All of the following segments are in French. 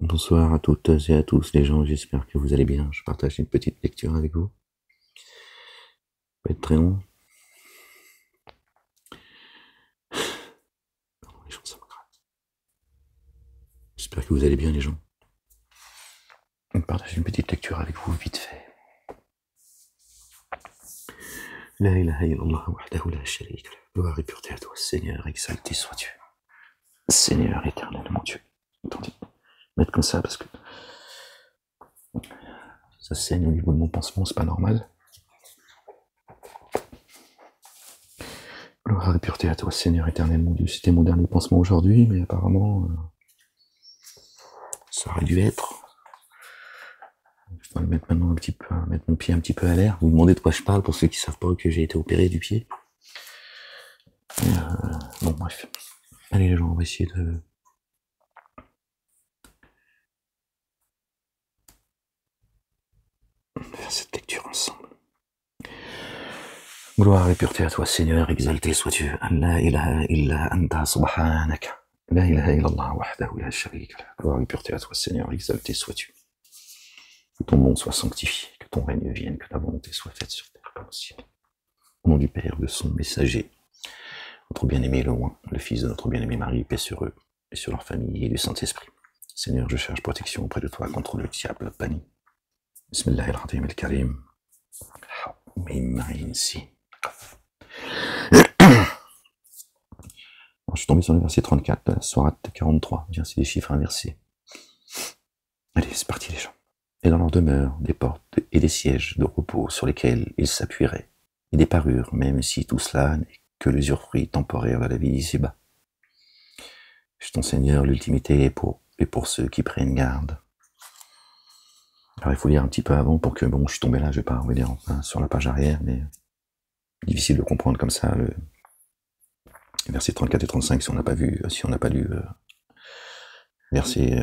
Bonsoir à toutes et à tous les gens, j'espère que vous allez bien. Je partage une petite lecture avec vous. Ça va être très long. Les gens, ça me gratte. J'espère que vous allez bien les gens. Je partage une petite lecture avec vous vite fait. La ilaha illallah wahdahu la sharika lah. Gloire et pureté à toi, Seigneur, exalté sois-tu. Seigneur éternel, mon Dieu. Attendez, mettre comme ça parce que ça saigne au niveau de mon pansement, c'est pas normal. Gloire et pureté à toi, Seigneur éternel, mon Dieu. C'était mon dernier pansement aujourd'hui, mais apparemment, ça aurait dû être. Je dois le mettre maintenant un petit peu, mettre mon pied un petit peu à l'air. Vous me demandez de quoi je parle pour ceux qui savent pas que j'ai été opéré du pied. Bon, bref. Allez les gens, on va essayer de faire cette lecture ensemble. Gloire et pureté à toi, Seigneur, exalté sois-tu. La ilaha illa anta subhanaka. La ilaha illallah wahdahu la sharika lah. Gloire et pureté à toi, Seigneur, exalté sois-tu. Que ton nom soit sanctifié, que ton règne vienne, que ta volonté soit faite sur terre comme au ciel. Au nom du Père, de son messager, notre bien-aimé le loin, le fils de notre bien-aimé Marie, paix sur eux, et sur leur famille, et du Saint-Esprit. Seigneur, je cherche protection auprès de toi contre le diable banni. Bismillahirrahmanirrahim al-Karim. Je suis tombé sur le verset 34 de la sourate 43. Bien, c'est des chiffres inversés. Allez, c'est parti les gens. Et dans leur demeure, des portes et des sièges de repos sur lesquels ils s'appuieraient, et des parures, même si tout cela n'est que l'usufruit temporaire de la vie d'ici-bas. Je ton Seigneur, l'ultimité est pour ceux qui prennent garde. Alors il faut lire un petit peu avant pour que, bon, je suis tombé là, je vais pas revenir sur la page arrière, mais difficile de comprendre comme ça le verset 34 et 35 si on n'a pas vu, si on n'a pas lu verset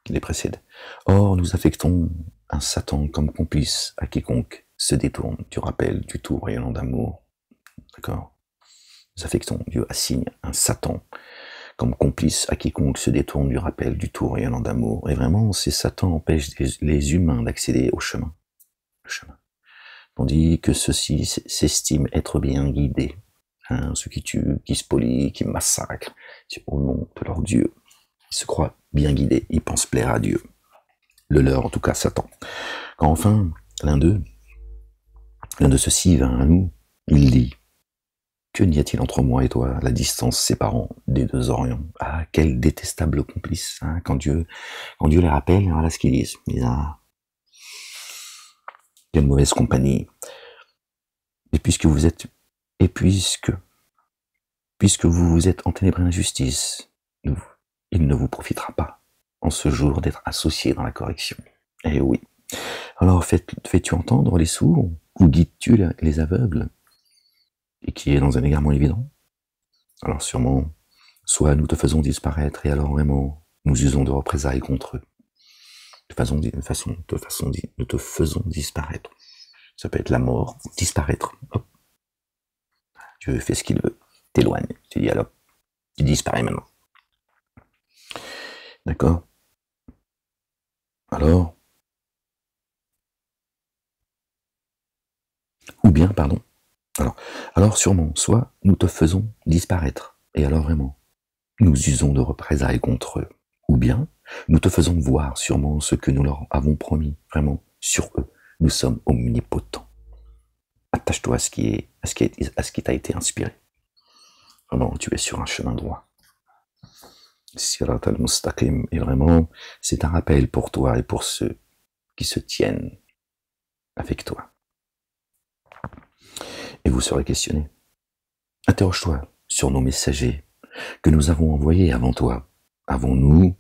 qui les précède. Or, nous affectons un Satan comme complice à quiconque se détourne du rappel du tout rayonnant d'amour. D'accord? Nous affectons, Dieu assigne un Satan comme complice à quiconque se détourne du rappel du tout rayonnant d'amour. Et vraiment, ces Satan empêchent les humains d'accéder au chemin. Le chemin. Tandis que ceux-ci s'estiment être bien guidés. Hein, ceux qui tuent, qui spolient, qui massacrent, au nom de leur Dieu. Ils se croient bien guidés, ils pensent plaire à Dieu. Le leur, en tout cas, Satan. Quand enfin, l'un de ceux-ci vint à nous, il dit, que n'y a-t-il entre moi et toi, la distance séparant des deux orients? Ah, quel détestable complice, hein, quand Dieu les rappelle, voilà ce qu'ils disent. Ils disent, ah, quelle mauvaise compagnie. Et puisque vous vous êtes enténébré d'injustice, il ne vous profitera pas en ce jour d'être associé dans la correction. Eh oui. Alors fais-tu entendre les sourds, ou guides-tu les aveugles, et qui est dans un égarement évident? Alors sûrement, soit nous te faisons disparaître, et alors vraiment, nous usons de représailles contre eux. Nous te faisons disparaître. Ça peut être la mort, disparaître. Hop. Dieu fait ce qu'il veut. T'éloignes. Tu dis alors, tu disparais maintenant. D'accord? Alors, ou bien, pardon. Alors sûrement, soit nous te faisons disparaître, et alors vraiment, nous usons de représailles contre eux. Ou bien, nous te faisons voir sûrement ce que nous leur avons promis, vraiment, sur eux. Nous sommes omnipotents. Attache-toi à ce qui t'a été inspiré. Vraiment, tu es sur un chemin droit. Sirat al-Mustaqim, et vraiment, c'est un rappel pour toi et pour ceux qui se tiennent avec toi. Et vous serez questionné. Interroge-toi sur nos messagers que nous avons envoyés avant toi. Avons-nous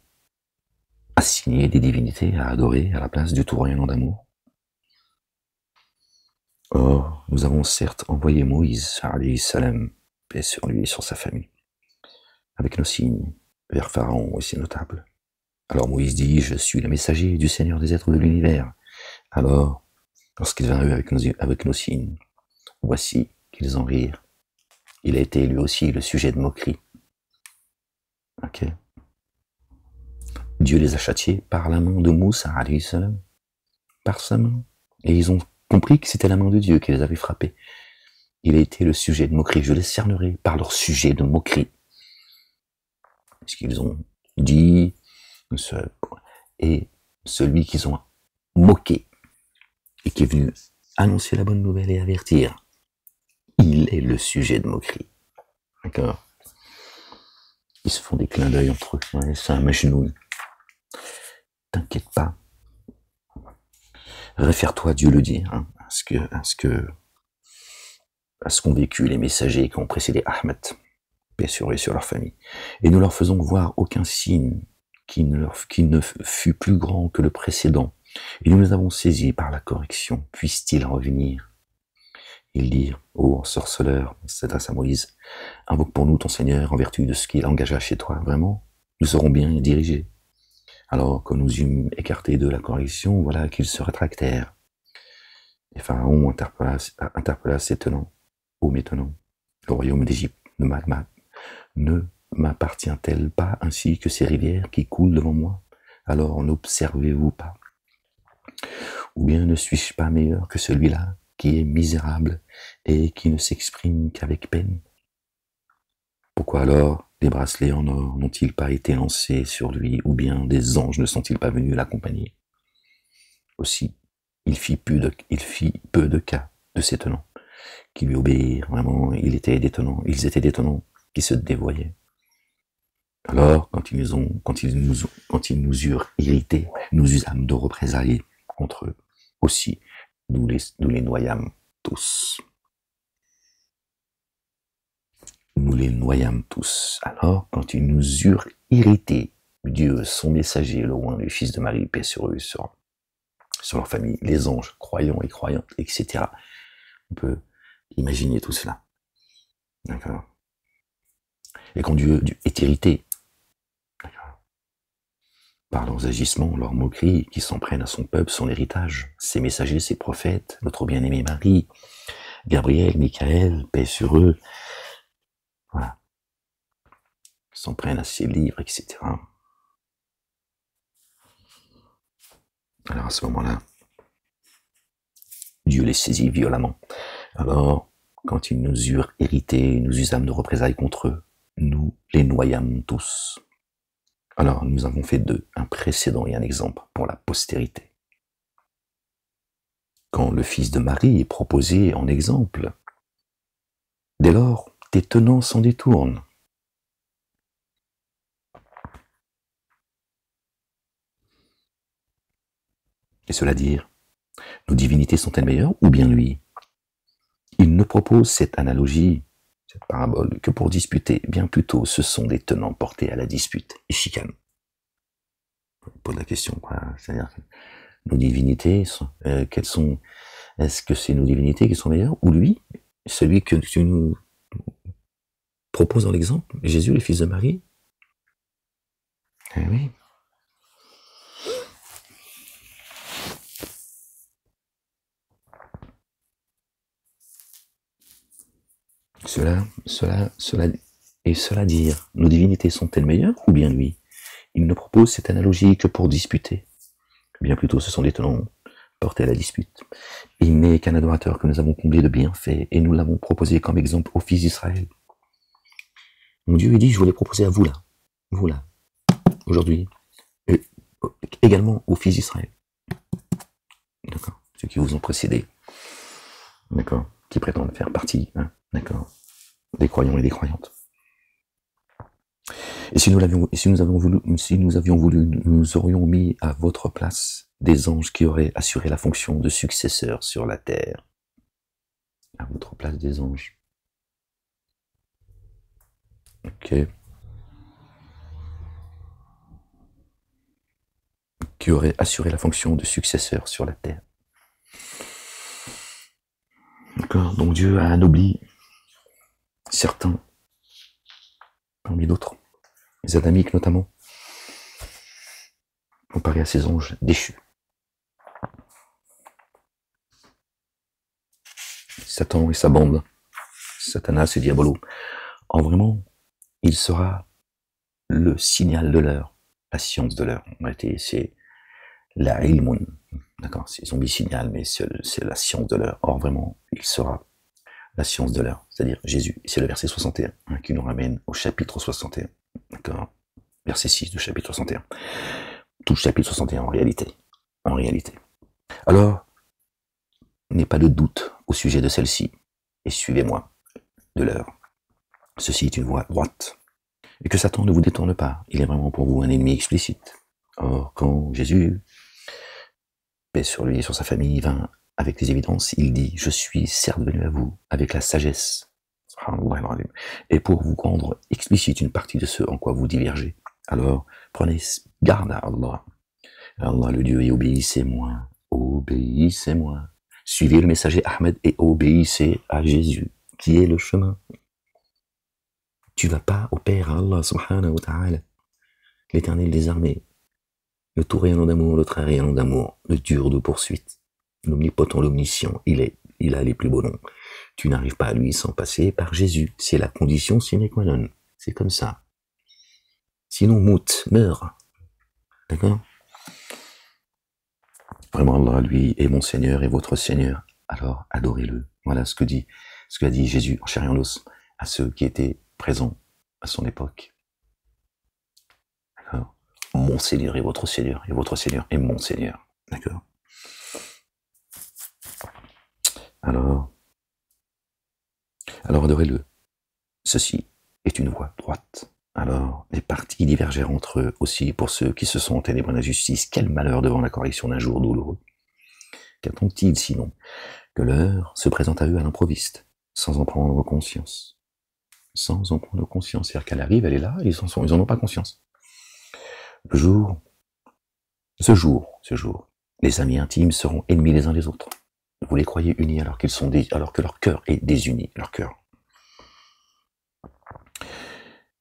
assigné des divinités à adorer à la place du tout rayonnant d'amour? Or, nous avons certes envoyé Moïse, alayhi salam, paix sur lui et sur sa famille, avec nos signes, vers Pharaon et ses notables. Alors Moïse dit, je suis le messager du Seigneur des êtres de l'univers. Alors, lorsqu'il vint avec nos signes, voici qu'ils en rirent. Il a été lui aussi le sujet de moquerie. Ok. Dieu les a châtiés par la main de Moussa, alayhi salam, par sa main. Et ils ont compris que c'était la main de Dieu qui les avait frappés. Il a été le sujet de moquerie. Je les cernerai par leur sujet de moquerie. Ce qu'ils ont dit, et celui qu'ils ont moqué, et qui est venu annoncer la bonne nouvelle et avertir, il est le sujet de moquerie. D'accord? Ils se font des clins d'œil entre eux. Ouais, c'est un majnoun. T'inquiète pas. Réfère-toi, Dieu le dit, hein, à ce qu'ont vécu les messagers qui ont précédé Ahmed, paix sur eux et sur leur famille. Et nous leur faisons voir aucun signe qui ne fut plus grand que le précédent. Et nous les avons saisis par la correction. Puisse-t-il revenir? Ils dirent, ô ensorceleur, s'adresse à Moïse, invoque pour nous ton Seigneur en vertu de ce qu'il engagea chez toi. Vraiment, nous serons bien dirigés. Alors que nous eûmes écarté de la correction, voilà qu'ils se rétractèrent. Et Pharaon interpella ses tenants. Ô mes tenants, le royaume d'Égypte ne m'appartient-elle pas ainsi que ces rivières qui coulent devant moi? Alors n'observez-vous pas? Ou bien ne suis-je pas meilleur que celui-là, qui est misérable et qui ne s'exprime qu'avec peine? Pourquoi alors des bracelets en or n'ont-ils pas été lancés sur lui, ou bien des anges ne sont-ils pas venus l'accompagner? Aussi, il fit peu de cas de ses tenants, qui lui obéirent. Vraiment, ils étaient des tenants qui se dévoyaient. Alors, quand ils nous eurent irrités, nous usâmes de représailles contre eux. Aussi, nous les noyâmes tous. Nous les noyâmes tous. Alors, quand ils nous eurent irrités, Dieu, son messager, le roi, le fils de Marie, paix sur eux, sur leur famille, les anges, croyants et croyantes, etc. On peut imaginer tout cela. D'accord? Et quand Dieu est irrité, par leurs agissements, leurs moqueries, qui s'en prennent à son peuple, son héritage, ses messagers, ses prophètes, notre bien-aimé Marie, Gabriel, Michael, paix sur eux, voilà, s'en prennent à ses livres, etc. Alors à ce moment-là, Dieu les saisit violemment. Alors, quand ils nous eurent irrités, nous usâmes de représailles contre eux, nous les noyâmes tous. Alors, nous avons fait d'eux un précédent et un exemple pour la postérité. Quand le fils de Marie est proposé en exemple, dès lors, tes tenants s'en détournent. Et cela dire, nos divinités sont-elles meilleures ou bien lui? Il ne propose cette analogie, cette parabole, que pour disputer. Bien plutôt, ce sont des tenants portés à la dispute et chicane. On pose la question, quoi. C'est-à-dire que nos divinités, est-ce que c'est nos divinités qui sont meilleures ou lui, celui que tu nous proposes dans l'exemple, Jésus, le fils de Marie? Eh oui. Cela dire, nos divinités sont-elles meilleures ou bien lui? Il ne propose cette analogie que pour disputer. Bien plutôt, ce sont des tenants portés à la dispute. Il n'est qu'un adorateur que nous avons comblé de bienfaits et nous l'avons proposé comme exemple aux fils d'Israël. Mon Dieu, il dit, je vous l'ai proposé à vous là, aujourd'hui, et également aux fils d'Israël. D'accord? Ceux qui vous ont précédé. D'accord? Qui prétendent faire partie, hein? D'accord? Des croyants et des croyantes. Et si nous avions voulu, nous aurions mis à votre place des anges qui auraient assuré la fonction de successeurs sur la terre. À votre place des anges. Ok. Qui auraient assuré la fonction de successeurs sur la terre. D'accord. Donc Dieu a anobli certains, parmi d'autres, les adamiques notamment, comparés à ces anges déchus. Satan et sa bande, Satanas et Diabolo. En vraiment, il sera le signal de l'heure. la science de l'heure. En réalité, c'est la ilmun. D'accord, ils ont mis signal, mais c'est la science de l'heure. Or, vraiment, il sera la science de l'heure, c'est-à-dire Jésus. C'est le verset 61 qui nous ramène au chapitre 61. D'accord, verset 6 du chapitre 61. Tout le chapitre 61 en réalité. En réalité. Alors, n'ayez pas de doute au sujet de celle-ci, et suivez-moi de l'heure. Ceci est une voie droite, et que Satan ne vous détourne pas. Il est vraiment pour vous un ennemi explicite. Or, quand Jésus, paix sur lui et sur sa famille, vint avec des évidences, il dit, je suis certes venu à vous avec la sagesse, et pour vous rendre explicite une partie de ce en quoi vous divergez. Alors, prenez garde à Allah. Allah le Dieu, et obéissez-moi. Obéissez-moi. Suivez le messager Ahmed et obéissez à Jésus, qui est le chemin. Tu vas pas au Père, à Allah subhanahu wa ta'ala, l'éternel des armées, le tout rayonnant d'amour, le très rayonnant d'amour, le dur de poursuite, l'omnipotent, l'omniscient, il a les plus beaux noms. Tu n'arrives pas à lui sans passer par Jésus. C'est la condition sine qua non. C'est comme ça. Sinon, meurs. D'accord? Vraiment, Allah, lui, est mon Seigneur et votre Seigneur. Alors, adorez-le. Voilà ce qu'a dit Jésus en chair et en os à ceux qui étaient présents à son époque. D'accord? Mon Seigneur est votre Seigneur, et votre Seigneur est mon Seigneur. D'accord? Alors adorez-le. Ceci est une voie droite. Alors, les partis divergèrent entre eux aussi pour ceux qui se sont enténébrés d'injustice. Quel malheur devant la correction d'un jour douloureux. Qu'attendent-ils sinon que l'heure se présente à eux à l'improviste, sans en prendre conscience. Sans en prendre conscience. C'est-à-dire qu'elle arrive, elle est là, ils en ont pas conscience. Ce jour, les amis intimes seront ennemis les uns des autres. Vous les croyez unis alors que leur cœur est désuni, leur cœur.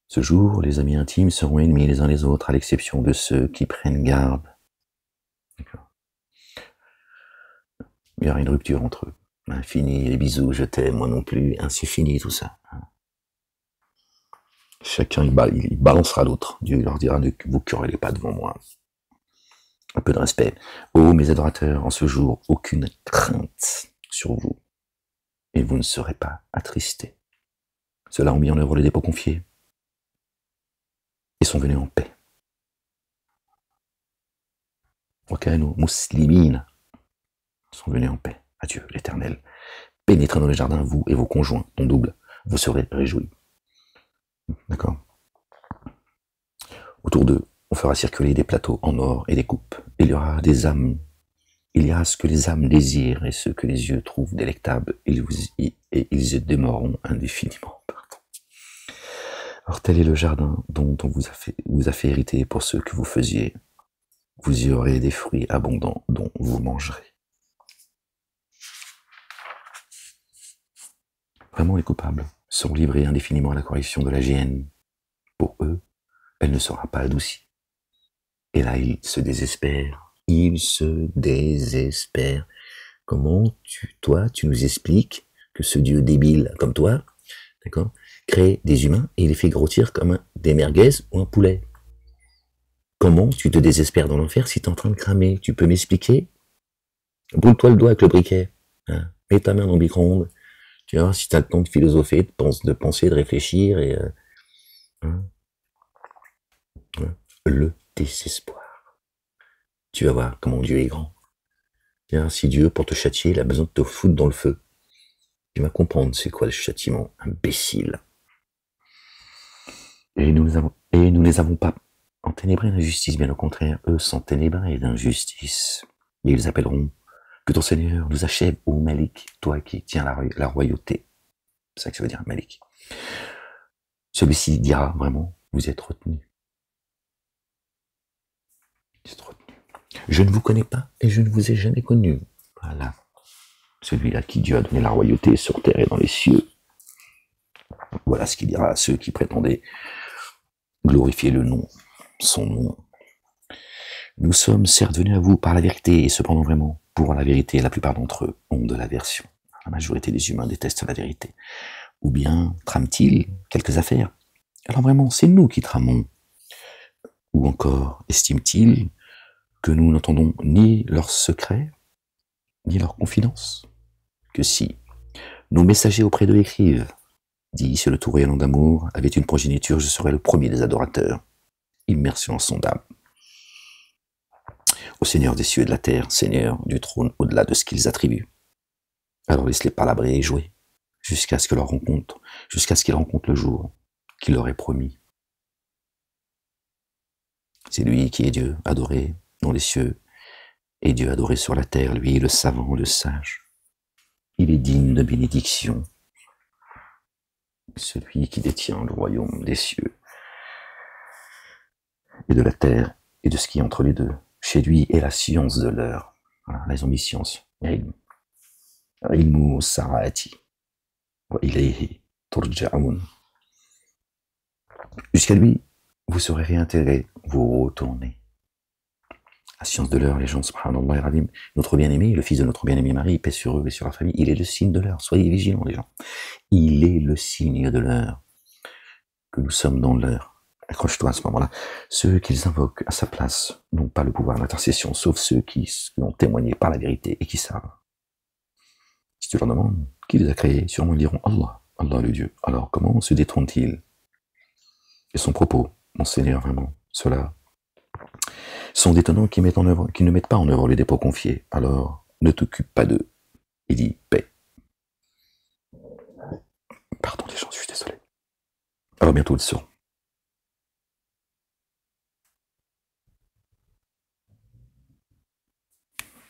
Ce jour, les amis intimes seront ennemis les uns les autres, à l'exception de ceux qui prennent garde. D'accord. Il y aura une rupture entre eux. Fini les bisous, je t'aime, moi non plus, ainsi fini tout ça. Chacun il balancera l'autre. Dieu leur dira, ne vous querellez pas devant moi. Un peu de respect. Ô mes adorateurs, en ce jour, aucune crainte sur vous, et vous ne serez pas attristés. Ceux-là ont mis en œuvre le dépôt confié, et sont venus en paix. Wakanu muslimin, sont venus en paix. Adieu, l'Éternel. Pénétrez dans les jardins, vous et vos conjoints, en double, vous serez réjouis. D'accord? Autour d'eux, on fera circuler des plateaux en or et des coupes. Il y aura des âmes. Il y a ce que les âmes désirent et ce que les yeux trouvent délectable. Et ils y demeureront indéfiniment. Alors tel est le jardin dont on vous a fait hériter pour ce que vous faisiez. Vous y aurez des fruits abondants dont vous mangerez. Vraiment, les coupables sont livrés indéfiniment à la correction de la géhenne. Pour eux, elle ne sera pas adoucie. Et là, ils se désespèrent. Ils se désespèrent. Comment toi, tu nous expliques que ce Dieu débile comme toi, d'accord, crée des humains et les fait grossir comme des merguez ou un poulet? Comment tu te désespères dans l'enfer si tu es en train de cramer? Tu peux m'expliquer? Brûle-toi le doigt avec le briquet. Hein, mets ta main dans le micro-ondes. Tu vois, si tu as le temps de philosopher, de penser, de réfléchir, et le désespoir. Tu vas voir comment Dieu est grand. Si Dieu, pour te châtier, il a besoin de te foutre dans le feu, tu vas comprendre c'est quoi le châtiment, imbécile. Et nous ne les avons pas enténébrés d'injustice, bien au contraire, eux sont ténébrés d'injustice. Et ils appelleront que ton Seigneur nous achève, ô Malik, toi qui tiens la royauté. C'est ça que ça veut dire, Malik. Celui-ci dira vraiment, vous êtes retenus. Vous êtes retenus. Je ne vous connais pas et je ne vous ai jamais connu. Voilà. Celui à qui Dieu a donné la royauté sur terre et dans les cieux. Voilà ce qu'il dira à ceux qui prétendaient glorifier le nom, son nom. Nous sommes certes venus à vous par la vérité, et cependant vraiment, pour la vérité, la plupart d'entre eux ont de l'aversion. La majorité des humains détestent la vérité. Ou bien trament-ils quelques affaires? Alors vraiment, c'est nous qui tramons. Ou encore estiment-ils que nous n'entendons ni leurs secrets, ni leurs confidences? Que si nos messagers auprès d'eux écrivent, dit si le tout rayonnant d'amour avait une progéniture, je serais le premier des adorateurs, immersion insondable. Au Seigneur des cieux et de la terre, Seigneur du trône au-delà de ce qu'ils attribuent. Alors laisse-les palabrer et jouer, jusqu'à ce qu'ils rencontrent le jour qu'il leur est promis. C'est lui qui est Dieu, adoré dans les cieux, et Dieu adoré sur la terre, lui, le savant, le sage. Il est digne de bénédiction, celui qui détient le royaume des cieux et de la terre et de ce qui est entre les deux. Chez lui est la science de l'heure. Voilà, là, ils ont mis science. Ilmu sa'ati wa ilayhi turja'un. Jusqu'à lui, vous serez réintégrés, vous retournez. La science de l'heure, les gens, subhanallah, radim, notre bien-aimé, le fils de notre bien-aimé Marie, paix sur eux et sur leur famille, il est le signe de l'heure. Soyez vigilants, les gens. Il est le signe de l'heure, que nous sommes dans l'heure. Accroche-toi à ce moment-là. Ceux qu'ils invoquent à sa place n'ont pas le pouvoir d'intercession, sauf ceux qui ont témoigné par la vérité et qui savent. Si tu leur demandes qui les a créés, sûrement ils diront Allah, Allah le Dieu. Alors comment se détournent-ils? Et son propos, mon Seigneur, vraiment, ceux-là sont des tenants qui ne mettent pas en œuvre les dépôts confiés. Alors ne t'occupe pas d'eux. Il dit paix. Pardon les gens, je suis désolé. Alors bientôt ils seront.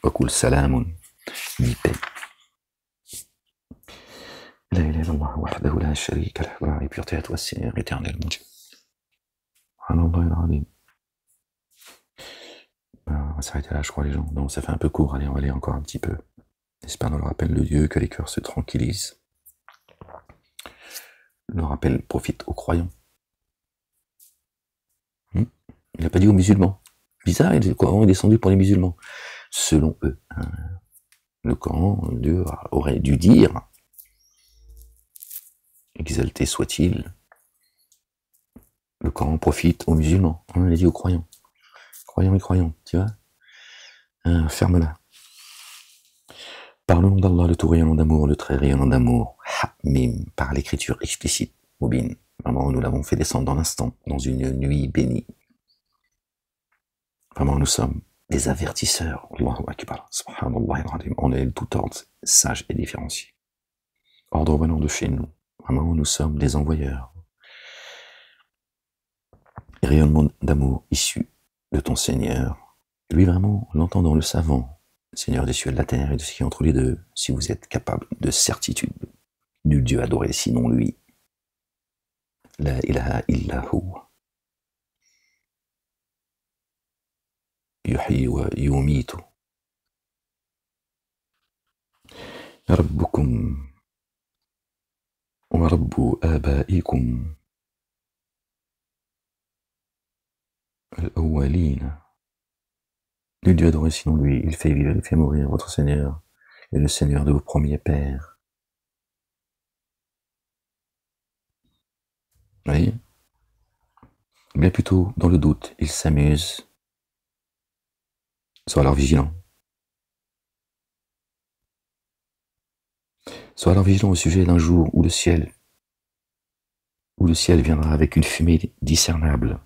Wakul salamun, dit paix. La ilaha illallah wahdahu la sharika lahu, gloire et pureté à toi, Seigneur éternel, mon Dieu. Allah al-Azim. On va s'arrêter là, je crois, les gens. Non, ça fait un peu court. Allez, on va aller encore un petit peu. J'espère dans le rappel de Dieu que les cœurs se tranquillisent. Le rappel profite aux croyants. Il n'a pas dit aux musulmans. Bizarre, le Coran est descendu pour les musulmans. Selon eux, le Coran, Dieu aurait dû dire, exalté soit-il, le Coran profite aux musulmans. On l'a dit aux croyants. Croyants et croyants, tu vois, ferme-la. Par le nom d'Allah, le tout rayonnant d'amour, le très rayonnant d'amour, Hamim, par l'écriture explicite, Mubin. Vraiment, nous l'avons fait descendre dans l'instant, dans une nuit bénie. Vraiment, nous sommes des avertisseurs. Allahu Akbar, subhanallah, on est le tout ordre, sage et différencié. Ordre venant de chez nous. Vraiment, nous sommes des envoyeurs. Et rayonnement d'amour issu de ton Seigneur. Lui, vraiment, l'entendant, le savant, Seigneur des cieux et de la terre et de ce qui est entre les deux, si vous êtes capable de certitude, nul Dieu adoré sinon lui. La ilaha illahu. Yuhyi wa yumitu. Rabbukum wa rabbu abaikum al-awwalina. Nul Dieu adoré sinon lui, il fait vivre, il fait mourir, votre Seigneur est le Seigneur de vos premiers pères. Oui. Bien plutôt, dans le doute, il s'amuse. Sois alors vigilant. Sois alors vigilant au sujet d'un jour où le ciel viendra avec une fumée discernable.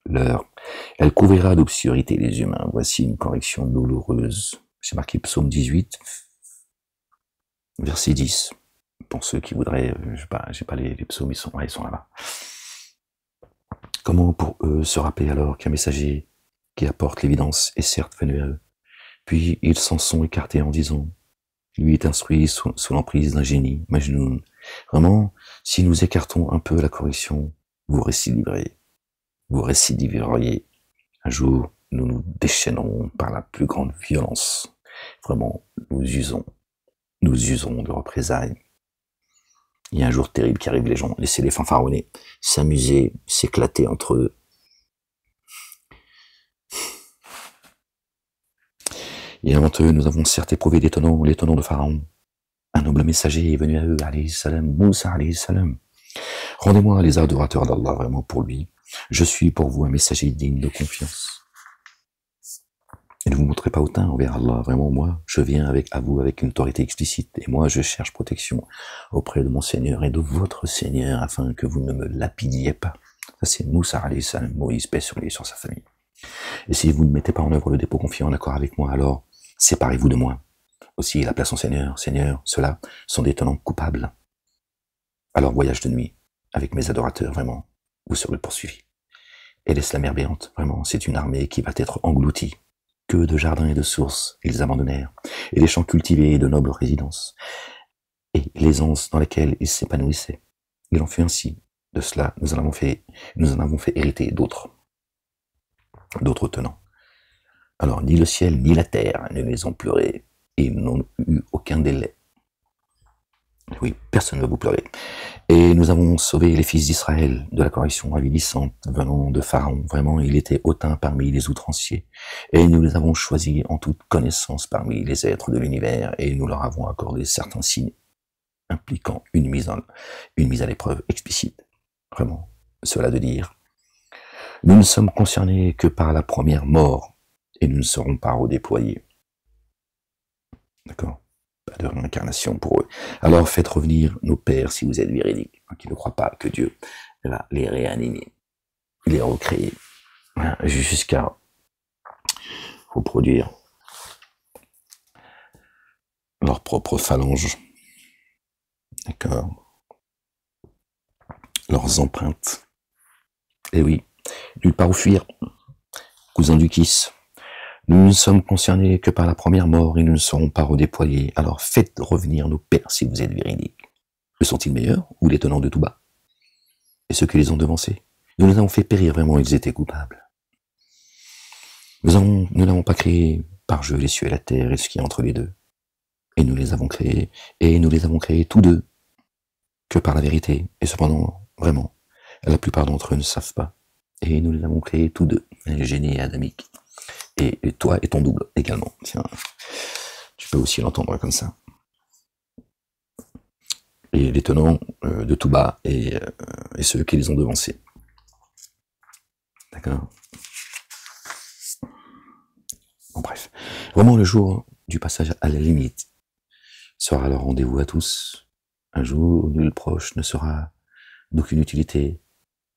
L'heure, elle couvrira d'obscurité les humains. Voici une correction douloureuse. J'ai marqué psaume 18, verset 10. Pour ceux qui voudraient, j'ai pas les psaumes, ils sont là-bas. Comment pour eux se rappeler alors qu'un messager qui apporte l'évidence est certes venu à eux? Puis ils s'en sont écartés en disant, lui est instruit sous l'emprise d'un génie, Majnoun. Vraiment, si nous écartons un peu la correction, vous récidiveriez. Un jour, nous nous déchaînerons par la plus grande violence. Vraiment, nous usons de représailles. Il y a un jour terrible qui arrive, les gens, laissez les fanfaronner, s'amuser, s'éclater entre eux. Et avant eux, nous avons certes éprouvé les tenants de Pharaon. Un noble messager est venu à eux, alayhi salam, Moussa alayhi salam. Rendez-moi les adorateurs d'Allah vraiment pour lui. Je suis pour vous un messager digne de confiance. Et ne vous montrez pas hautain envers Allah. Vraiment, moi, je viens à vous avec une autorité explicite. Et moi, je cherche protection auprès de mon Seigneur et de votre Seigneur afin que vous ne me lapidiez pas. Ça, c'est Moussa alayhi salam, Moïse, paix sur lui et sur sa famille. Et si vous ne mettez pas en œuvre le dépôt confié en accord avec moi, alors séparez-vous de moi. Aussi, la place en Seigneur, Seigneur, ceux-là sont des tenants coupables. Alors, voyage de nuit avec mes adorateurs, vraiment, vous serez poursuivis. Et laisse la mer béante, vraiment, c'est une armée qui va être engloutie. Que de jardins et de sources ils abandonnèrent, et des champs cultivés et de nobles résidences, et l'aisance dans laquelle ils s'épanouissaient. Il en fut ainsi. De cela, nous en avons fait hériter d'autres tenants. Alors, ni le ciel, ni la terre ne les ont pleurés, et ils n'ont eu aucun délai. Oui, personne ne va vous pleurer. Et nous avons sauvé les fils d'Israël de la correction avilissante venant de Pharaon. Vraiment, il était hautain parmi les outranciers. Et nous les avons choisis en toute connaissance parmi les êtres de l'univers, et nous leur avons accordé certains signes impliquant une mise à l'épreuve explicite. Vraiment, cela de dire, nous ne sommes concernés que par la première mort, et nous ne serons pas redéployés. D'accord? Pas de réincarnation pour eux. Alors faites revenir nos pères si vous êtes véridiques, qui ne croient pas que Dieu va les réanimer, les recréer, jusqu'à reproduire leur propre phalange, d'accord, leurs empreintes. Et oui, nulle part où fuir, cousin du Kiss. Nous ne sommes concernés que par la première mort et nous ne serons pas redéployés. Alors faites revenir nos pères si vous êtes véridiques. Le sont-ils meilleurs ou les tenants de tout bas? Et ceux qui les ont devancés? Nous les avons fait périr, vraiment, ils étaient coupables. Nous n'avons pas créé par jeu les cieux et la terre et ce qui est entre les deux. Et nous les avons créés tous deux que par la vérité. Et cependant, vraiment, la plupart d'entre eux ne savent pas. Et nous les avons créés tous deux, génie et adamique. Et toi et ton double également. Tiens, tu peux aussi l'entendre comme ça. Et les tenants de tout bas et ceux qui les ont devancés. D'accord? Bon, bref. Vraiment, le jour du passage à la limite sera le rendez-vous à tous. Un jour où nul proche ne sera d'aucune utilité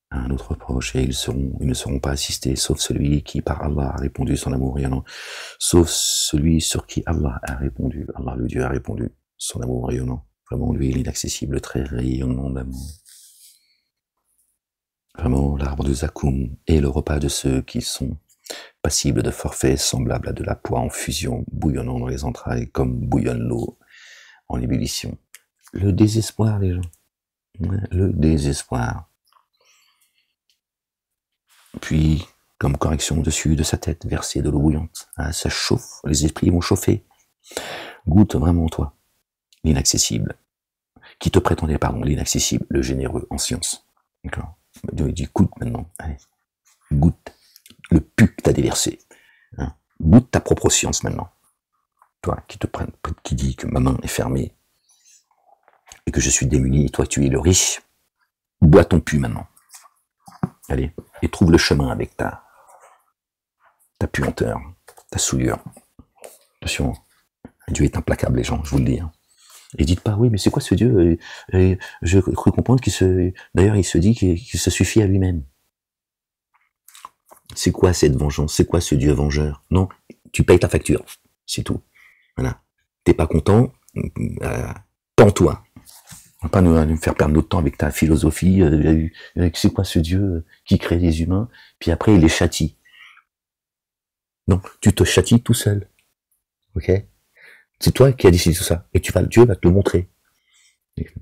à un autre proche, et ils ne seront pas assistés, sauf celui qui par Allah a répondu son amour rayonnant, sauf celui sur qui Allah a répondu, Allah le Dieu a répondu son amour rayonnant. Vraiment, lui, il est inaccessible, très rayonnant d'amour. Vraiment, l'arbre de Zakoum est le repas de ceux qui sont passibles de forfaits semblables à de la poix en fusion, bouillonnant dans les entrailles, comme bouillonne l'eau en ébullition. Le désespoir, les gens. Le désespoir. Puis, comme correction au-dessus de sa tête, verser de l'eau bouillante. Ah, ça chauffe, les esprits vont chauffer. Goûte vraiment toi, l'inaccessible. Qui te prétendait, l'inaccessible, le généreux en science. D'accord? Dieu dit, goûte maintenant. Allez, goûte le pu que t'as déversé. Hein? Goûte ta propre science maintenant. Toi, qui dis que ma main est fermée et que je suis démuni, toi tu es le riche. Bois ton pu maintenant. Allez, et trouve le chemin avec ta puanteur, ta souillure. Attention, Dieu est implacable, les gens, je vous le dis. Hein. Et dites pas, oui, mais c'est quoi ce Dieu? Je cru comprendre d'ailleurs, il se dit qu'il se suffit à lui-même. C'est quoi cette vengeance? C'est quoi ce Dieu vengeur? Non, tu payes ta facture, c'est tout. Voilà. T'es pas content? Pends-toi. On va pas nous faire perdre notre temps avec ta philosophie. C'est quoi ce Dieu qui crée les humains, puis après il les châtie? Non, tu te châties tout seul. Ok? C'est toi qui as décidé tout ça. Et Dieu va te le montrer.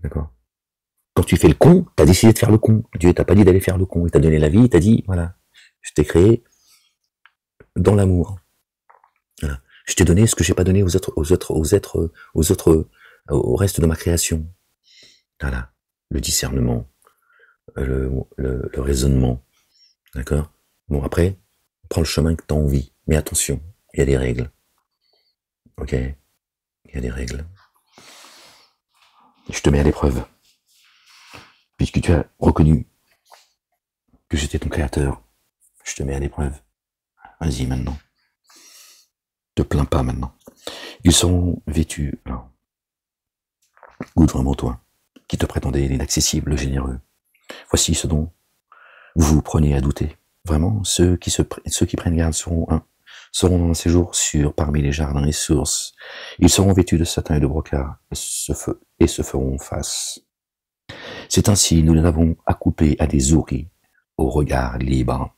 D'accord? Quand tu fais le con, t'as décidé de faire le con. Dieu t'a pas dit d'aller faire le con. Il t'a donné la vie, il t'a dit, voilà, je t'ai créé dans l'amour. Voilà. Je t'ai donné ce que j'ai pas donné au reste de ma création. Voilà. Le discernement, le raisonnement. D'accord? Bon, après, prends le chemin que t'as envie. Mais attention, il y a des règles. Ok? Il y a des règles. Je te mets à l'épreuve. Puisque tu as reconnu que j'étais ton créateur. Je te mets à l'épreuve. Vas-y maintenant. Te plains pas maintenant. Ils seront vêtus. Alors, goûte vraiment toi, qui te prétendais l'inaccessible, le généreux. Voici ce dont vous vous prenez à douter. Vraiment, ceux qui prennent garde seront dans un séjour sûr parmi les jardins et sources. Ils seront vêtus de satin et de brocart et se feront face. C'est ainsi, nous les avons accouplés à des ouris, au regard libre.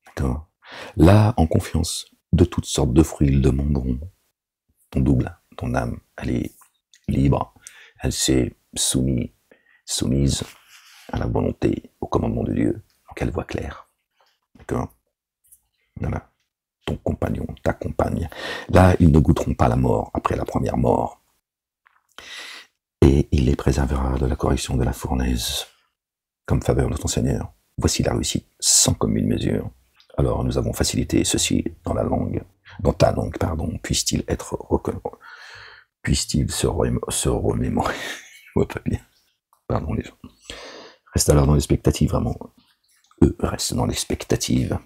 D'accord. Là, en confiance, de toutes sortes de fruits ils demanderont. Ton double, ton âme, elle est libre. Elle s'est soumise à la volonté, au commandement de Dieu. Donc elle voit clair. D'accord. Voilà. Ton compagnon, ta compagne. Là, ils ne goûteront pas la mort après la première mort. Et il les préservera de la correction de la fournaise. Comme faveur de ton Seigneur, voici la réussite sans commune mesure. Alors nous avons facilité ceci dans ta langue, pardon, puisse-t-il être reconnu, puisse-t-il se remémorer. Je vois pas bien. Pardon les gens. Reste alors dans l'expectative, vraiment. Eux restent dans l'expectative.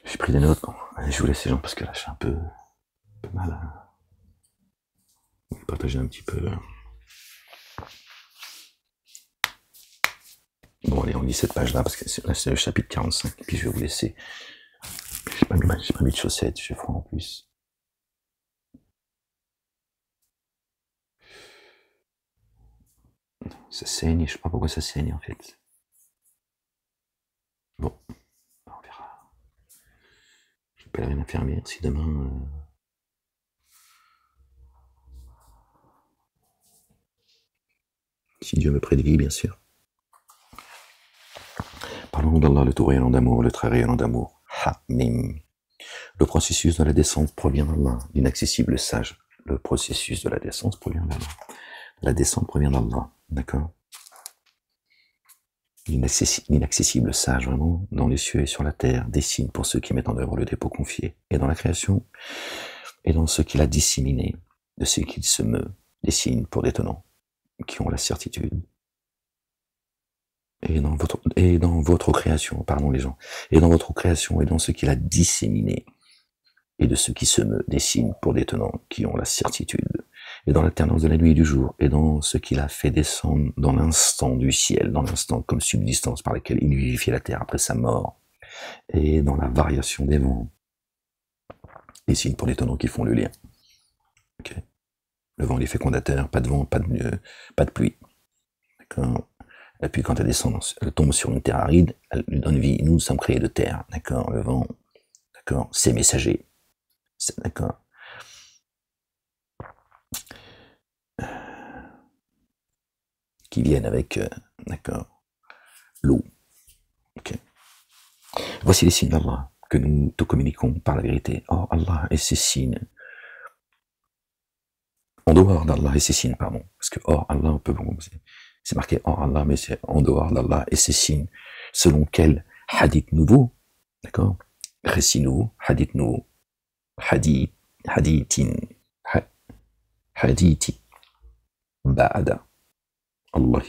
J'ai pris des notes. Bon, allez, je vous laisse les gens parce que là, je suis un peu mal à partager un petit peu. Bon, allez, on lit cette page-là parce que là, c'est le chapitre 45. Et puis, je vais vous laisser. J'ai pas mis de chaussettes, j'ai froid en plus. Ça saigne, je sais pas pourquoi ça saigne en fait. Bon, on verra. J'appellerai une infirmière si demain... Si Dieu me prédit, bien sûr. Parlons d'Allah, le tout rayonnant d'amour, le très rayonnant d'amour. Ha-mim. Le processus de la descente provient d'Allah, l'inaccessible sage. Le processus de la descente provient d'Allah. La descente provient d'Allah, d'accord. L'inaccessible sage, vraiment, dans les cieux et sur la terre, dessine pour ceux qui mettent en œuvre le dépôt confié. Et dans la création, et dans ce qu'il a disséminé, de ce qu'il se meut, dessine pour des tenants, qui ont la certitude. Et dans votre création, pardon les gens, et dans votre création, et dans ce qu'il a disséminé, et de ce qui se meut, dessine pour des tenants, qui ont la certitude. Et dans l'alternance de la nuit et du jour, et dans ce qu'il a fait descendre dans l'instant du ciel, dans l'instant comme subsistance par laquelle il vivifie la terre après sa mort, et dans la variation des vents, des signes pour les tenants qui font le lien. Okay. Le vent, il est fécondateur, pas de vent, pas de pluie. D'accord. Et puis quand elle tombe sur une terre aride, elle lui donne vie. Nous sommes créés de terre, d'accord. Le vent, d'accord, c'est messager, d'accord. Qui viennent avec, d'accord, l'eau. Okay. Voici les signes d'Allah que nous te communiquons par la vérité. Or Allah et ses signes. En dehors d'Allah et ses signes, pardon. Parce que or Allah, on peut c'est marqué or Allah, mais c'est en dehors d'Allah et ses signes. Selon quel hadith nouveau, d'accord, récit nouveau, hadith nouveau, hadithin, hadithi, ba'da. Allah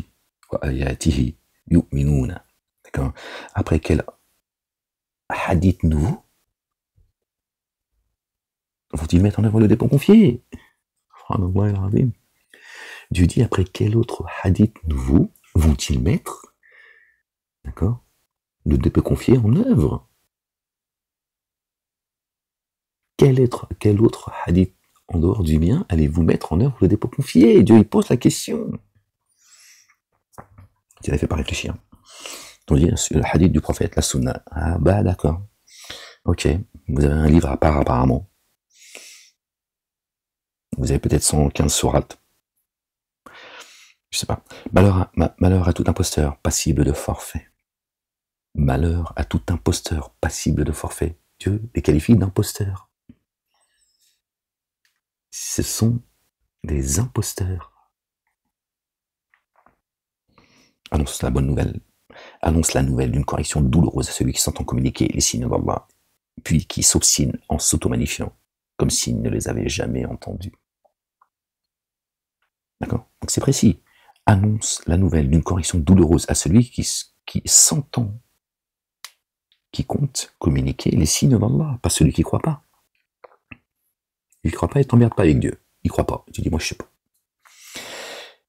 wa ayatihi yu'minuna. D'accord. Après quel hadith nouveau vont-ils mettre en œuvre le dépôt confié? Dieu dit après quel autre hadith nouveau vont-ils mettre, d'accord, le dépôt confié en œuvre? Quel autre hadith en dehors du mien allez-vous mettre en œuvre le dépôt confié? Dieu il pose la question. Ça ne fait pas réfléchir. On dit le hadith du prophète, la sunna. Ah bah d'accord. Ok, vous avez un livre à part apparemment. Vous avez peut-être 115 sourates. Je sais pas. Malheur à tout imposteur passible de forfait. Malheur à tout imposteur passible de forfait. Dieu les qualifie d'imposteurs. Ce sont des imposteurs. Annonce la bonne nouvelle. annonce la nouvelle d'une correction douloureuse à celui qui s'entend communiquer les signes d'Allah, puis qui s'obstine en s'auto-magnifiant, comme s'il ne les avait jamais entendus. D'accord? Donc c'est précis. Annonce la nouvelle d'une correction douloureuse à celui qui s'entend, qui compte communiquer les signes d'Allah, pas celui qui ne croit pas. Il ne croit pas et t'emmerde pas avec Dieu. Il ne croit pas. Tu dis, moi je sais pas.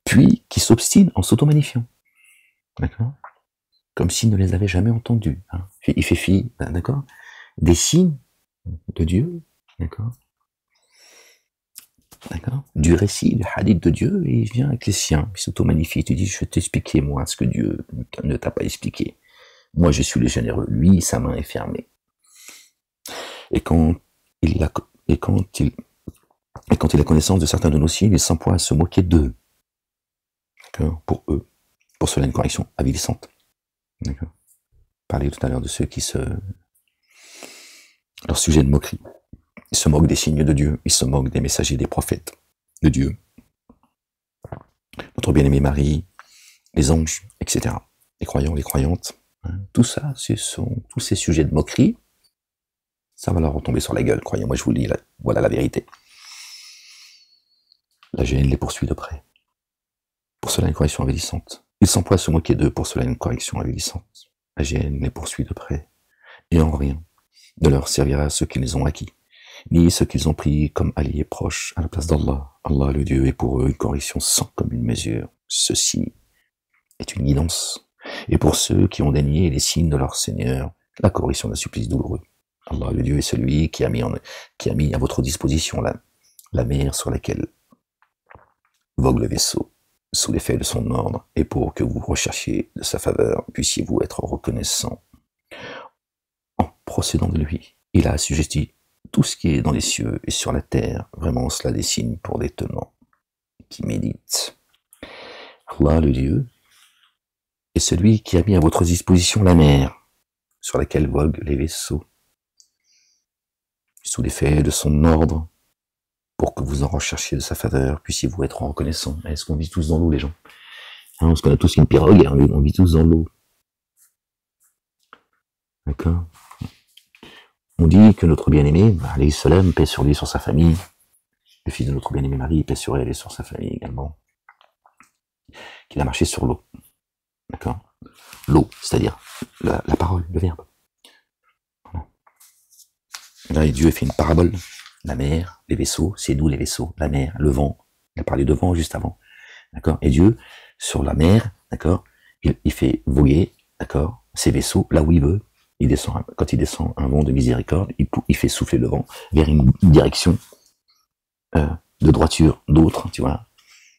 Puis qui s'obstine en s'auto-magnifiant. D'accord? Comme s'il ne les avait jamais entendus. Hein. Il fait fi, d'accord? Des signes de Dieu, d'accord? D'accord? Du récit, du hadith de Dieu, et il vient avec les siens, il s'auto-magnifie, tu dis, je vais t'expliquer, moi, ce que Dieu ne t'a pas expliqué. Moi, je suis le généreux, lui, sa main est fermée. Et quand il a connaissance de certains de nos signes, il s'emploie à se moquer d'eux. D'accord? Pour eux. Pour cela, une correction avilissante. D'accord? Parler tout à l'heure de ceux qui leur sujet de moquerie. Ils se moquent des signes de Dieu, ils se moquent des messagers, des prophètes de Dieu. Notre bien-aimé Marie, les anges, etc. Les croyants, les croyantes. Hein, tout ça, tous ces sujets de moquerie, ça va leur retomber sur la gueule, croyez-moi, je vous le dis, voilà la vérité. La gêne les poursuit de près. Pour cela, une correction avilissante. Ils s'emploient à se moquer d'eux, pour cela, une correction avilissante. La gêne les poursuit de près. Et en rien ne leur servira ce qu'ils ont acquis, ni ce qu'ils ont pris comme alliés proches à la place d'Allah. Allah, le Dieu, est pour eux une correction sans commune mesure. Ceci est une guidance. Et pour ceux qui ont dénié les signes de leur Seigneur, la correction d'un supplice douloureux. Allah, le Dieu, est celui qui a mis à votre disposition la mer sur laquelle vogue le vaisseau, sous l'effet de son ordre, et pour que vous recherchiez de sa faveur, puissiez-vous être reconnaissant. En procédant de lui, il a assujetti tout ce qui est dans les cieux et sur la terre. Vraiment, cela dessine pour des tenants qui méditent. Allah, le Dieu, est celui qui a mis à votre disposition la mer, sur laquelle voguent les vaisseaux, sous l'effet de son ordre, pour que vous en recherchiez de sa faveur, puissiez-vous être reconnaissant. Est-ce qu'on vit tous dans l'eau, les gens? Hein, parce qu'on a tous une pirogue et on vit tous dans l'eau. D'accord? On dit que notre bien-aimé, alayhi salam, paix sur lui et sur sa famille, le fils de notre bien-aimé Marie, paix sur elle et sur sa famille également, qu'il a marché sur l'eau. D'accord? L'eau, c'est-à-dire la parole, le verbe. Voilà. Là, Dieu a fait une parabole. La mer, les vaisseaux, c'est nous les vaisseaux. La mer, le vent. Il a parlé de vent juste avant. D'accord? Et Dieu, sur la mer, d'accord, il fait voguer, d'accord, ses vaisseaux là où il veut. Quand il descend un vent de miséricorde, il fait souffler le vent vers une direction de droiture. D'autres, tu vois,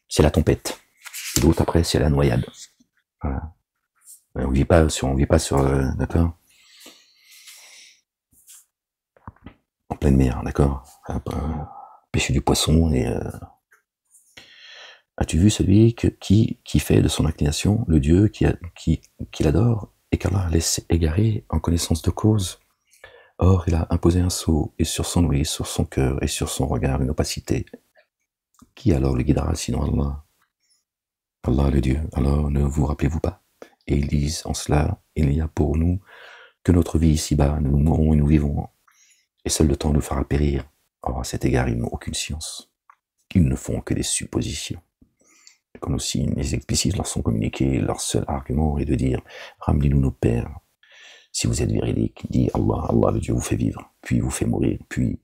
c'est la tempête. Et d'autres, après, c'est la noyade. Voilà. On vit pas sur, d'accord, en pleine mer, d'accord, pêcher du poisson et as-tu vu celui qui fait de son inclination le Dieu qu'il adore et qu'Allah laisse égarer en connaissance de cause? Or, il a imposé un sceau, et sur son ouïe, sur son cœur et sur son regard une opacité. Qui alors le guidera sinon Allah? Allah le Dieu, alors ne vous rappelez-vous pas? Et ils disent en cela, il n'y a pour nous que notre vie ici-bas, nous mourrons et nous vivons, et seul le temps nous fera périr. Or, à cet égard, ils n'ont aucune science. Ils ne font que des suppositions. Quand nos signes explicites leur sont communiqués, leur seul argument est de dire « Ramenez-nous nos pères. Si vous êtes véridique, dit Allah, Allah le Dieu vous fait vivre, puis vous fait mourir, puis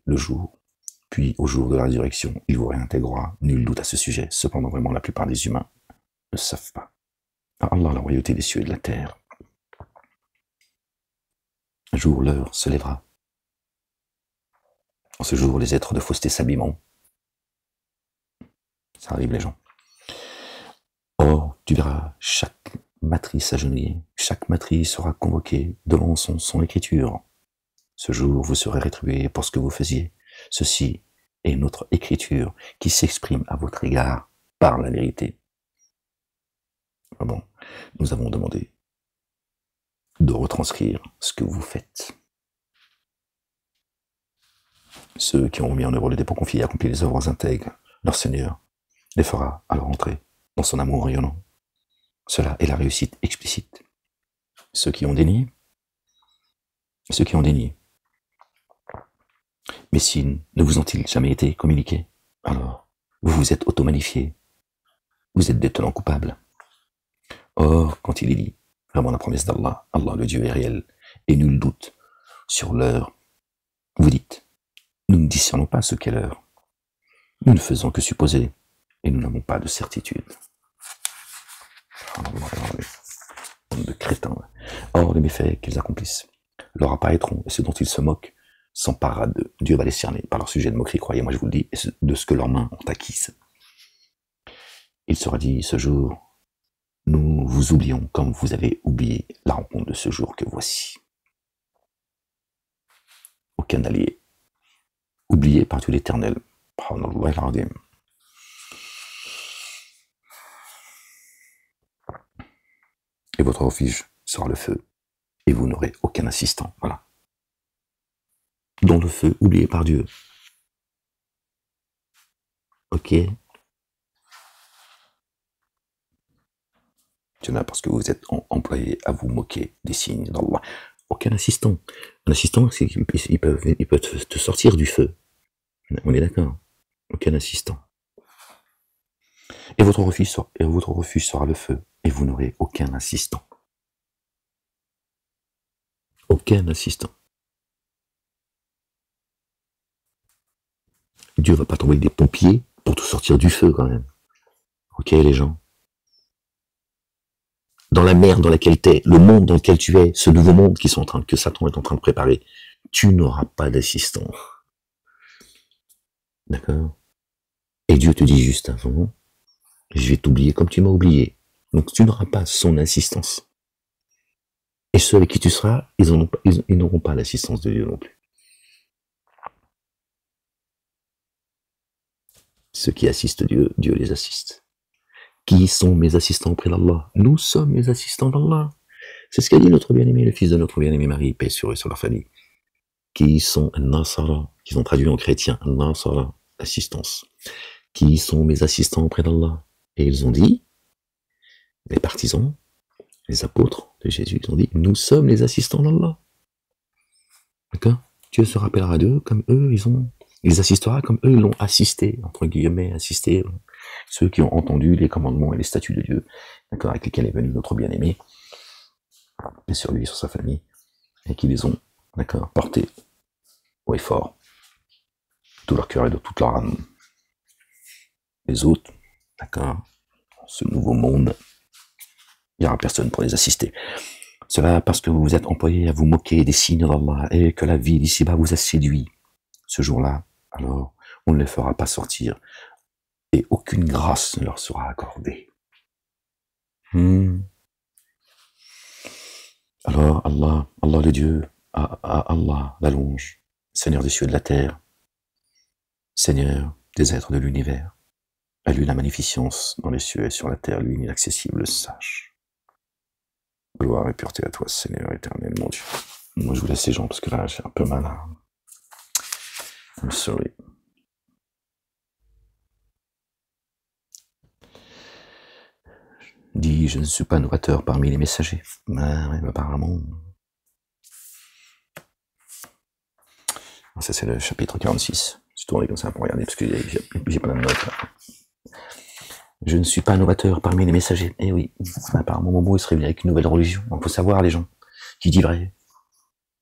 au jour de la résurrection, il vous réintégrera. Nul doute à ce sujet. Cependant, vraiment, la plupart des humains ne savent pas. À Allah, la royauté des cieux et de la terre. Un jour, l'heure se lèvera. En ce jour, les êtres de fausseté s'abîmeront. Ça arrive, les gens. Or, tu verras chaque matrice agenouillée, chaque matrice sera convoquée devant son écriture. Ce jour, vous serez rétribués pour ce que vous faisiez. Ceci est notre écriture qui s'exprime à votre égard par la vérité. Bon, nous avons demandé de retranscrire ce que vous faites. Ceux qui ont mis en œuvre le dépôt confié et accompli les œuvres intègres, leur Seigneur les fera alors entrer dans son amour rayonnant. Cela est la réussite explicite. Ceux qui ont dénié, ceux qui ont dénié. Mes signes ne vous ont-ils jamais été communiqués? Alors, vous vous êtes auto-magnifiés. Vous êtes des tenants coupables. Or, quand il est dit, vraiment la promesse d'Allah, Allah le Dieu est réel, et nul doute sur l'heure, vous dites, nous ne discernons pas ce qu'est l'heure. Nous ne faisons que supposer, et nous n'avons pas de certitude. De crétins. Or, les méfaits qu'ils accomplissent leur apparaîtront, et ce dont ils se moquent s'emparera d'eux. Dieu va les cerner par leur sujet de moquerie, croyez-moi, je vous le dis, de ce que leurs mains ont acquis. Il sera dit ce jour, nous vous oublions comme vous avez oublié la rencontre de ce jour que voici. Aucun allié, oublié par Dieu l'Éternel. Et votre refuge sera le feu, et vous n'aurez aucun assistant. Voilà. Dans le feu, oublié par Dieu. Ok. Tu n'as parce que vous êtes employé à vous moquer des signes d'Allah. Aucun assistant. Un assistant, c'est qu'il peut te sortir du feu. On est d'accord. Aucun assistant. Et votre refuge sera le feu, et vous n'aurez aucun assistant. Aucun assistant. Dieu va pas t'envoyer des pompiers pour te sortir du feu quand même. Ok les gens? Dans la mer dans laquelle t'es, le monde dans lequel tu es, ce nouveau monde que Satan est en train de préparer, tu n'auras pas d'assistant. D'accord? Et Dieu te dit juste avant, je vais t'oublier comme tu m'as oublié. Donc tu n'auras pas son assistance. Et ceux avec qui tu seras, ils n'auront pas l'assistance de Dieu non plus. Ceux qui assistent Dieu, Dieu les assiste. Qui sont mes assistants auprès d'Allah? Nous sommes les assistants d'Allah. C'est ce qu'a dit notre bien-aimé, le fils de notre bien-aimé Marie, paix sur eux, sur leur famille. Qui sont Nasara, qu'ils ont traduit en chrétien, Nasara, assistance. Qui sont mes assistants auprès d'Allah? Et ils ont dit, les partisans, les apôtres de Jésus, ils ont dit, nous sommes les assistants d'Allah. D'accord? Dieu se rappellera d'eux comme eux, ils assistera comme eux, ils l'ont assisté, entre guillemets, assisté, ceux qui ont entendu les commandements et les statuts de Dieu, d'accord, avec lesquels est venu notre bien-aimé, et sur lui, sur sa famille, et qui les ont, d'accord, portés haut et fort, de tout leur cœur et de toute leur âme. Les autres, d'accord, ce nouveau monde, il n'y aura personne pour les assister. Cela parce que vous vous êtes employés à vous moquer des signes d'Allah et que la vie d'ici-bas vous a séduit. Ce jour-là, alors, on ne les fera pas sortir et aucune grâce ne leur sera accordée. Alors, Allah le Dieu, Allah la louange, Seigneur des cieux et de la terre, Seigneur des êtres de l'univers, à lui la magnificence dans les cieux et sur la terre, lui l'inaccessible, sage. Gloire et pureté à toi, Seigneur éternel, mon Dieu. Moi, je vous laisse les gens parce que là, j'ai un peu mal. I'm sorry. Dis, je ne suis pas novateur parmi les messagers. Ah, ouais, apparemment. Ça, c'est le chapitre 46. Je tourne comme ça pour regarder parce que j'ai pas de notes. Là. Je ne suis pas novateur parmi les messagers. Eh oui, apparemment, Momo, il serait venu avec une nouvelle religion. Il faut savoir, les gens, qui dit vrai.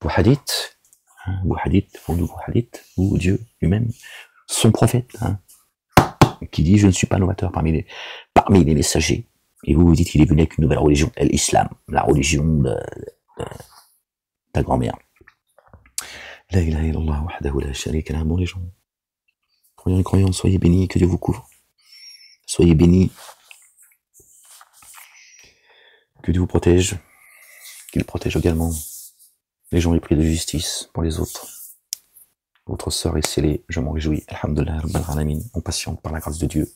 Bouhadith, ou Dieu lui-même, son prophète, hein, qui dit, je ne suis pas novateur parmi les messagers. Et vous dites qu'il est venu avec une nouvelle religion, l'islam, la religion de ta grand-mère. La ilaha illallah wahdahu la sharika lah, bon les gens. Croyants et croyantes, soyez bénis, que Dieu vous couvre. Soyez bénis. Que Dieu vous protège. Qu'il protège également les gens épris de justice pour les autres. Votre sort est scellée, je m'en réjouis. Alhamdulillah, Rabbal Alamin, on patiente par la grâce de Dieu.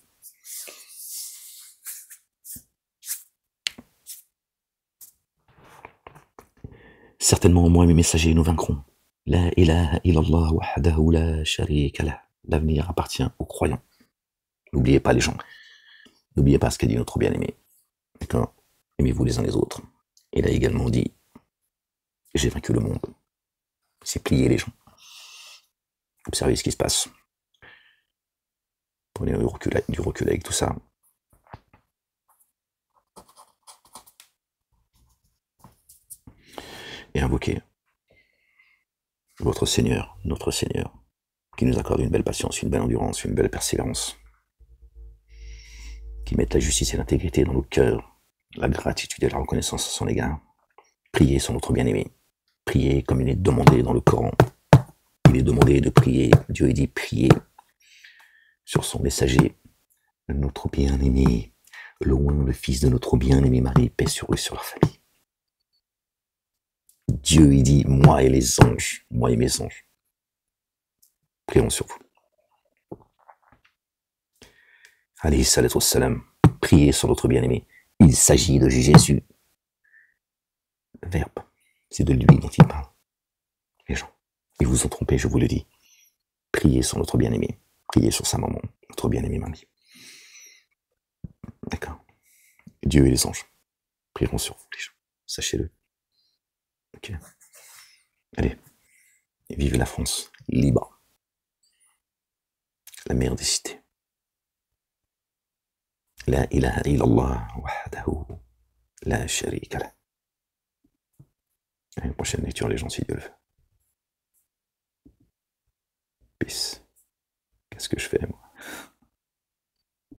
Certainement, moi et mes messagers, nous vaincrons. La ilaha illallah wahdahu la sharika lah. L'avenir appartient aux croyants. N'oubliez pas les gens. N'oubliez pas ce qu'a dit notre bien-aimé. D'accord? Aimez-vous les uns les autres. Il a également dit, J'ai vaincu le monde. C'est plier les gens. Observez ce qui se passe. Prenez du recul avec tout ça. Et invoquez votre Seigneur, notre Seigneur, qui nous accorde une belle patience, une belle endurance, une belle persévérance, qui mette la justice et l'intégrité dans nos cœurs, la gratitude et la reconnaissance à son égard. Priez sur notre bien-aimé. Priez comme il est demandé dans le Coran. Il est demandé de prier. Dieu dit priez sur son messager, notre bien-aimé, loin le fils de notre bien-aimé Marie, paix sur eux, sur leur famille. Dieu, il dit, moi et les anges, moi et mes anges, prions sur vous. Alayhi salatu wassalam, priez sur notre bien-aimé. Il s'agit de Jésus. Le verbe, c'est de lui dont il parle. Les gens, ils vous ont trompé, je vous le dis. Priez sur notre bien-aimé. Priez sur sa maman, notre bien-aimé Marie. D'accord. Dieu et les anges prieront sur vous, les gens. Sachez-le. Ok. Allez. Et vive la France libre. La mère des cités. La ilaha illallah wahdahu la sharika lah. Allez, prochaine lecture, les gens, si Dieu le veut. Peace. Qu'est-ce que je fais, moi?